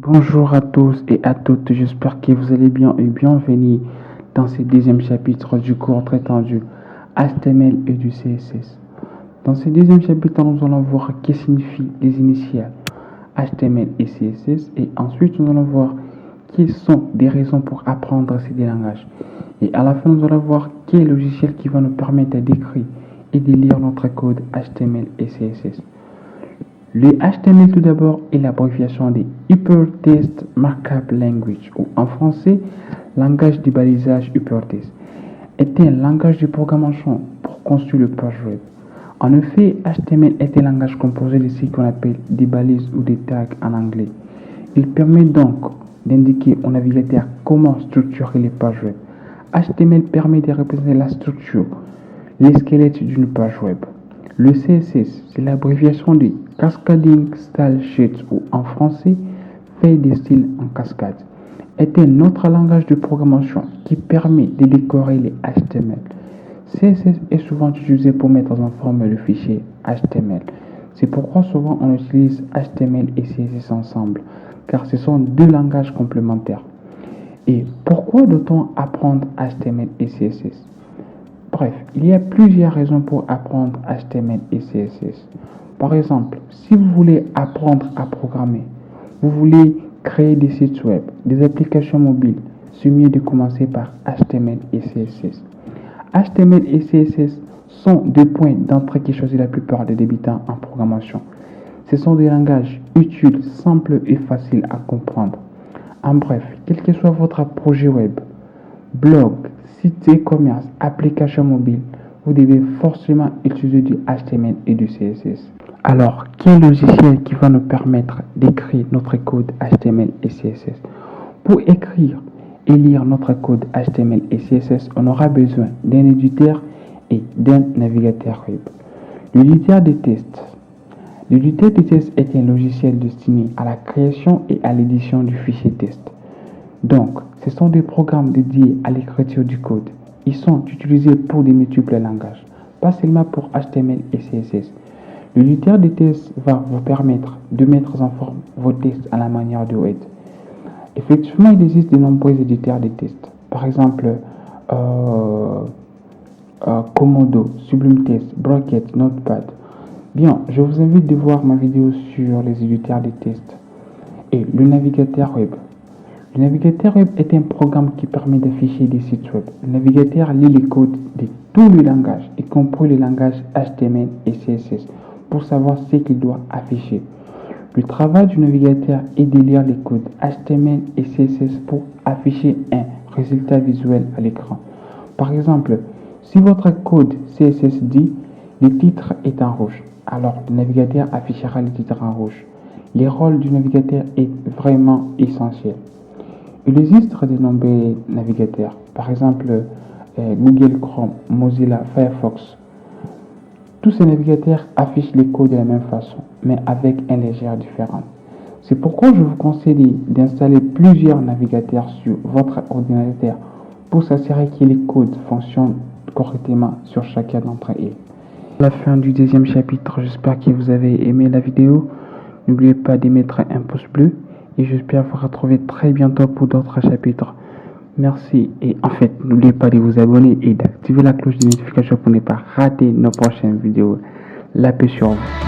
Bonjour à tous et à toutes, j'espère que vous allez bien et bienvenue dans ce deuxième chapitre du cours traitant du HTML et du CSS. Dans ce deuxième chapitre, nous allons voir ce que signifient les initiales HTML et CSS et ensuite nous allons voir quelles sont des raisons pour apprendre ces deux langages. Et à la fin, nous allons voir quel logiciel qui va nous permettre d'écrire et de lire notre code HTML et CSS. Le HTML tout d'abord est l'abréviation de Hypertext Markup Language ou en français, langage de balisage Hypertext. Est un langage de programmation pour construire le page web. En effet, HTML est un langage composé de ce qu'on appelle des balises ou des tags en anglais. Il permet donc d'indiquer au navigateur comment structurer les pages web. HTML permet de représenter la structure, les squelettes d'une page web. Le CSS, c'est l'abréviation de Cascading Style Sheet ou en français, feuille de style en cascade. Est un autre langage de programmation qui permet de décorer les HTML. CSS est souvent utilisé pour mettre en forme le fichier HTML. C'est pourquoi souvent on utilise HTML et CSS ensemble, car ce sont deux langages complémentaires. Et pourquoi doit-on apprendre HTML et CSS? Bref, il y a plusieurs raisons pour apprendre HTML et CSS. Par exemple, si vous voulez apprendre à programmer, vous voulez créer des sites web, des applications mobiles, c'est mieux de commencer par HTML et CSS. HTML et CSS sont deux points d'entrée qui choisissent la plupart des débutants en programmation. Ce sont des langages utiles, simples et faciles à comprendre. En bref, quel que soit votre projet web, blog, site e-commerce, application mobile, vous devez forcément utiliser du HTML et du CSS. Alors, quel logiciel qui va nous permettre d'écrire notre code HTML et CSS? Pour écrire et lire notre code HTML et CSS, on aura besoin d'un éditeur et d'un navigateur web. L'éditeur de test. L'éditeur de test est un logiciel destiné à la création et à l'édition du fichier test. Donc, ce sont des programmes dédiés à l'écriture du code. Ils sont utilisés pour de multiples langages, pas seulement pour HTML et CSS. L'éditeur de test va vous permettre de mettre en forme vos tests à la manière de Word. Effectivement, il existe de nombreux éditeurs de tests. Par exemple, Komodo, Sublime Text, Brocket, Notepad. Bien, je vous invite de voir ma vidéo sur les éditeurs de tests. Et le navigateur web. Le navigateur web est un programme qui permet d'afficher des sites web. Le navigateur lit les codes de tous les langages, y compris les langages HTML et CSS, pour savoir ce qu'il doit afficher. Le travail du navigateur est de lire les codes HTML et CSS pour afficher un résultat visuel à l'écran. Par exemple, si votre code CSS dit le titre est en rouge, alors le navigateur affichera le titre en rouge. Le rôle du navigateur est vraiment essentiel. Il existe de nombreux navigateurs, par exemple Google Chrome, Mozilla, Firefox. Tous ces navigateurs affichent les codes de la même façon, mais avec une légère différence. C'est pourquoi je vous conseille d'installer plusieurs navigateurs sur votre ordinateur pour s'assurer que les codes fonctionnent correctement sur chacun d'entre eux. À la fin du deuxième chapitre, j'espère que vous avez aimé la vidéo. N'oubliez pas de mettre un pouce bleu. Et j'espère vous retrouver très bientôt pour d'autres chapitres. Merci et en fait, n'oubliez pas de vous abonner et d'activer la cloche de notification pour ne pas rater nos prochaines vidéos. La paix sur vous.